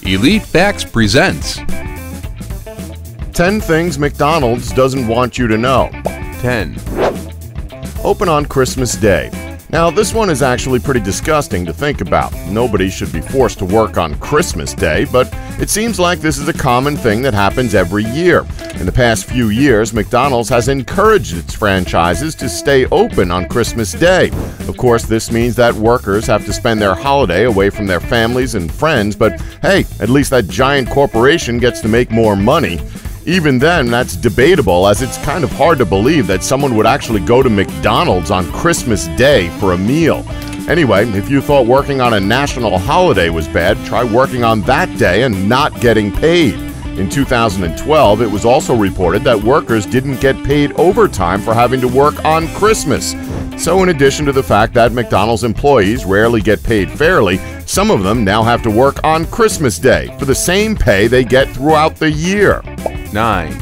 Elite Facts presents 10 things McDonald's doesn't want you to know. 10. Open on Christmas Day. Now, this one is actually pretty disgusting to think about. Nobody should be forced to work on Christmas Day, but it seems like this is a common thing that happens every year. In the past few years, McDonald's has encouraged its franchises to stay open on Christmas Day. Of course, this means that workers have to spend their holiday away from their families and friends, but hey, at least that giant corporation gets to make more money. Even then, that's debatable, as it's kind of hard to believe that someone would actually go to McDonald's on Christmas Day for a meal. Anyway, if you thought working on a national holiday was bad, try working on that day and not getting paid. In 2012, it was also reported that workers didn't get paid overtime for having to work on Christmas. So in addition to the fact that McDonald's employees rarely get paid fairly, some of them now have to work on Christmas Day for the same pay they get throughout the year. 9.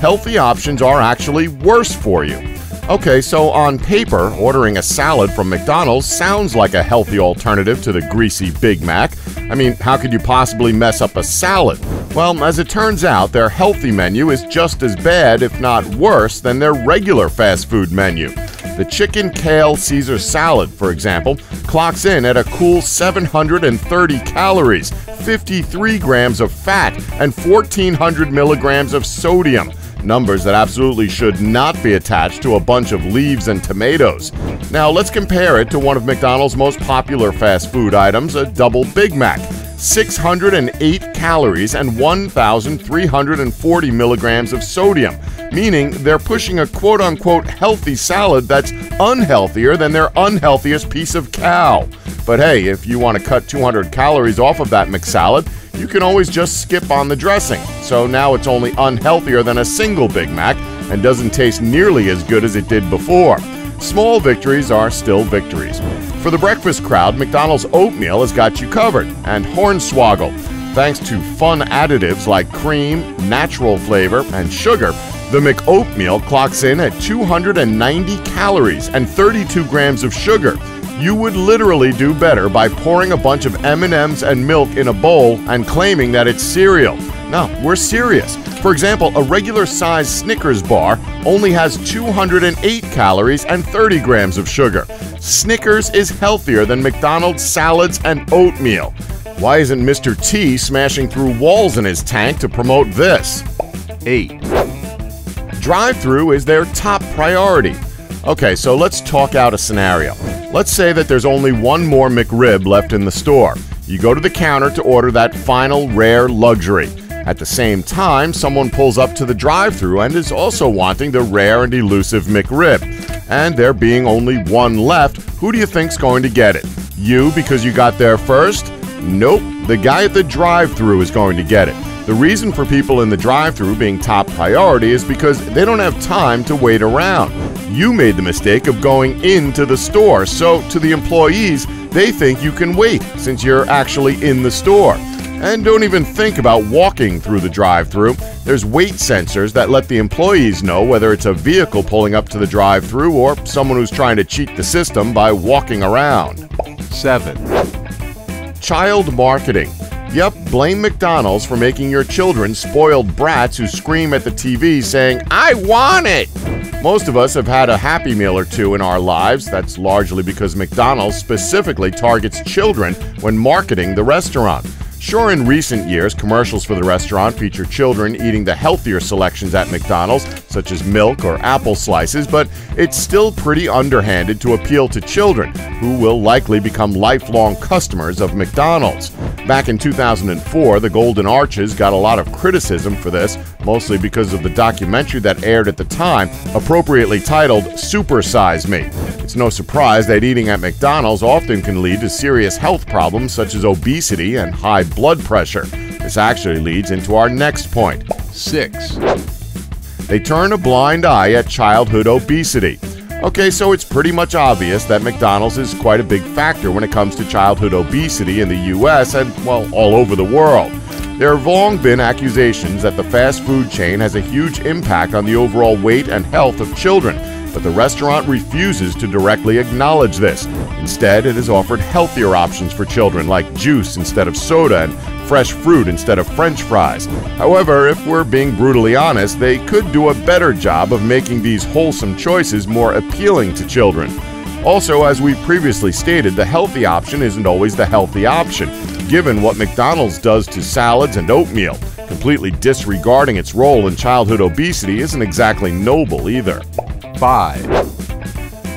Healthy options are actually worse for you. Okay, so on paper, ordering a salad from McDonald's sounds like a healthy alternative to the greasy Big Mac. I mean, how could you possibly mess up a salad? Well, as it turns out, their healthy menu is just as bad, if not worse, than their regular fast food menu. The chicken kale Caesar salad, for example, clocks in at a cool 730 calories, 53 grams of fat, and 1,400 milligrams of sodium. Numbers that absolutely should not be attached to a bunch of leaves and tomatoes. Now let's compare it to one of McDonald's most popular fast food items, a double Big Mac. 608 calories and 1,340 milligrams of sodium, meaning they're pushing a quote-unquote healthy salad that's unhealthier than their unhealthiest piece of cow. But hey, if you want to cut 200 calories off of that McSalad, you can always just skip on the dressing. So now it's only unhealthier than a single Big Mac and doesn't taste nearly as good as it did before. Small victories are still victories. For the breakfast crowd, McDonald's Oatmeal has got you covered, and Hornswoggle. Thanks to fun additives like cream, natural flavor, and sugar, the McOatmeal clocks in at 290 calories and 32 grams of sugar. You would literally do better by pouring a bunch of M&Ms and milk in a bowl and claiming that it's cereal. No, we're serious. For example, a regular-sized Snickers bar only has 208 calories and 30 grams of sugar. Snickers is healthier than McDonald's salads and oatmeal. Why isn't Mr. T smashing through walls in his tank to promote this? 8. Drive-thru is their top priority. Okay, so let's talk out a scenario. Let's say that there's only one more McRib left in the store. You go to the counter to order that final rare luxury. At the same time, someone pulls up to the drive-thru and is also wanting the rare and elusive McRib. And there being only one left, who do you think's going to get it? You, because you got there first? Nope, the guy at the drive-thru is going to get it. The reason for people in the drive-thru being top priority is because they don't have time to wait around. You made the mistake of going into the store, so to the employees, they think you can wait since you're actually in the store. And don't even think about walking through the drive-thru. There's weight sensors that let the employees know whether it's a vehicle pulling up to the drive-thru or someone who's trying to cheat the system by walking around. 7. Child marketing. Yep, blame McDonald's for making your children spoiled brats who scream at the TV saying, "I want it!" Most of us have had a Happy Meal or two in our lives. That's largely because McDonald's specifically targets children when marketing the restaurant. Sure, in recent years, commercials for the restaurant feature children eating the healthier selections at McDonald's, such as milk or apple slices, but it's still pretty underhanded to appeal to children, who will likely become lifelong customers of McDonald's. Back in 2004, the Golden Arches got a lot of criticism for this, mostly because of the documentary that aired at the time, appropriately titled Super Size Me. It's no surprise that eating at McDonald's often can lead to serious health problems such as obesity and high blood pressure. This actually leads into our next point. 6. They turn a blind eye at childhood obesity. Okay, so it's pretty much obvious that McDonald's is quite a big factor when it comes to childhood obesity in the US and, well, all over the world. There have long been accusations that the fast food chain has a huge impact on the overall weight and health of children, but the restaurant refuses to directly acknowledge this. Instead, it has offered healthier options for children like juice instead of soda and fresh fruit instead of French fries. However, if we're being brutally honest, they could do a better job of making these wholesome choices more appealing to children. Also, as we previously stated, the healthy option isn't always the healthy option, given what McDonald's does to salads and oatmeal. Completely disregarding its role in childhood obesity isn't exactly noble either. 5.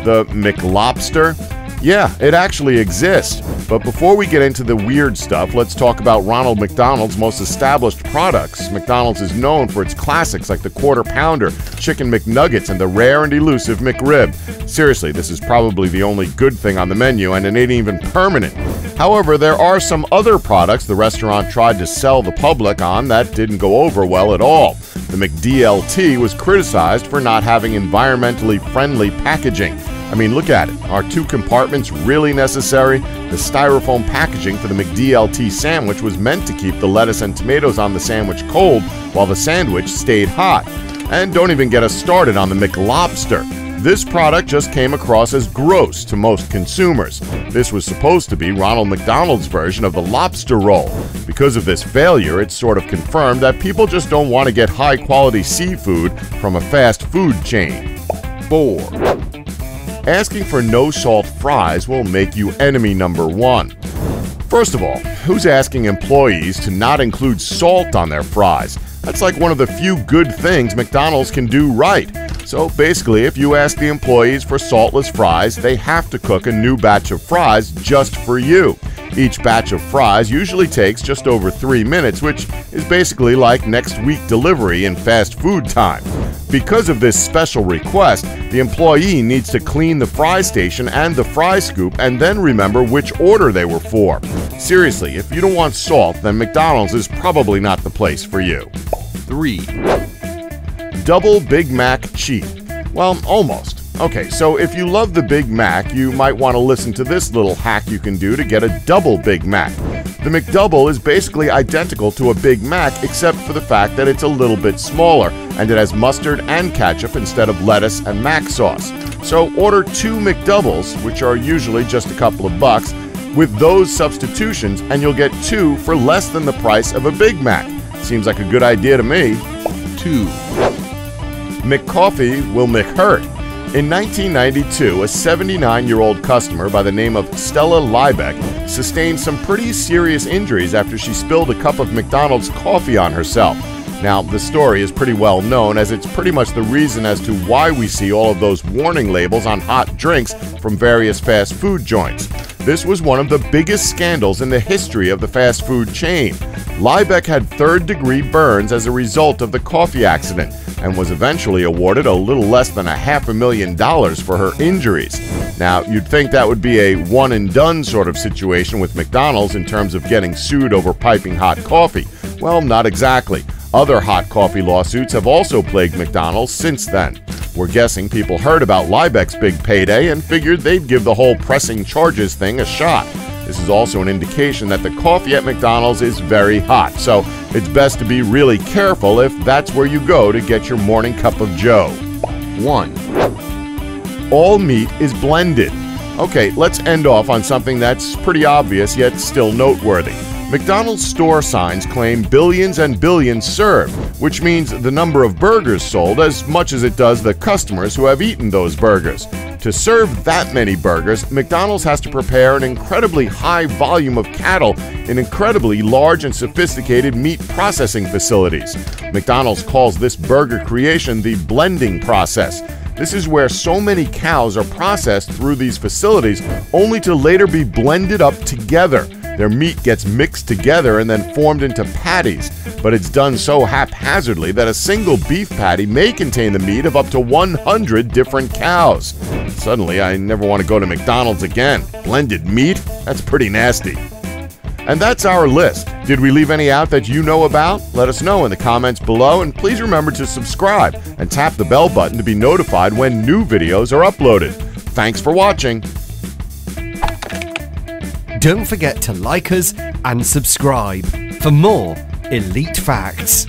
The McLobster? Yeah, it actually exists. But before we get into the weird stuff, let's talk about Ronald McDonald's most established products. McDonald's is known for its classics like the Quarter Pounder, Chicken McNuggets, and the rare and elusive McRib. Seriously, this is probably the only good thing on the menu, and it ain't even permanent. However, there are some other products the restaurant tried to sell the public on that didn't go over well at all. The McDLT was criticized for not having environmentally friendly packaging. I mean, look at it. Are 2 compartments really necessary? The styrofoam packaging for the McDLT sandwich was meant to keep the lettuce and tomatoes on the sandwich cold while the sandwich stayed hot. And don't even get us started on the McLobster. This product just came across as gross to most consumers. This was supposed to be Ronald McDonald's version of the lobster roll. Because of this failure, it's sort of confirmed that people just don't want to get high-quality seafood from a fast food chain. 4. Asking for no-salt fries will make you enemy number 1. First of all, who's asking employees to not include salt on their fries? That's like one of the few good things McDonald's can do right. So basically, if you ask the employees for saltless fries, they have to cook a new batch of fries just for you. Each batch of fries usually takes just over 3 minutes, which is basically like next week delivery in fast food time. Because of this special request, the employee needs to clean the fry station and the fry scoop and then remember which order they were for. Seriously, if you don't want salt, then McDonald's is probably not the place for you. 3. Double Big Mac cheap. Well, almost. Okay, so if you love the Big Mac, you might want to listen to this little hack you can do to get a double Big Mac. The McDouble is basically identical to a Big Mac except for the fact that it's a little bit smaller and it has mustard and ketchup instead of lettuce and mac sauce. So order 2 McDoubles, which are usually just a couple of bucks, with those substitutions and you'll get 2 for less than the price of a Big Mac. Seems like a good idea to me. 2. McCoffee will McHurt. In 1992, a 79-year-old customer by the name of Stella Liebeck sustained some pretty serious injuries after she spilled a cup of McDonald's coffee on herself. Now, the story is pretty well known as it's pretty much the reason as to why we see all of those warning labels on hot drinks from various fast food joints. This was one of the biggest scandals in the history of the fast food chain. Liebeck had third-degree burns as a result of the coffee accident and was eventually awarded a little less than $500,000 for her injuries. Now, you'd think that would be a one-and-done sort of situation with McDonald's in terms of getting sued over piping hot coffee. Well, not exactly. Other hot coffee lawsuits have also plagued McDonald's since then. We're guessing people heard about Liebeck's big payday and figured they'd give the whole pressing charges thing a shot. This is also an indication that the coffee at McDonald's is very hot, so it's best to be really careful if that's where you go to get your morning cup of joe. 1. All meat is blended. Okay, let's end off on something that's pretty obvious yet still noteworthy. McDonald's store signs claim billions and billions served, which means the number of burgers sold as much as it does the customers who have eaten those burgers. To serve that many burgers, McDonald's has to prepare an incredibly high volume of cattle in incredibly large and sophisticated meat processing facilities. McDonald's calls this burger creation the blending process. This is where so many cows are processed through these facilities only to later be blended up together. Their meat gets mixed together and then formed into patties, but it's done so haphazardly that a single beef patty may contain the meat of up to 100 different cows. Suddenly, I never want to go to McDonald's again. Blended meat? That's pretty nasty. And that's our list. Did we leave any out that you know about? Let us know in the comments below, and please remember to subscribe and tap the bell button to be notified when new videos are uploaded. Thanks for watching. Don't forget to like us and subscribe for more elite facts.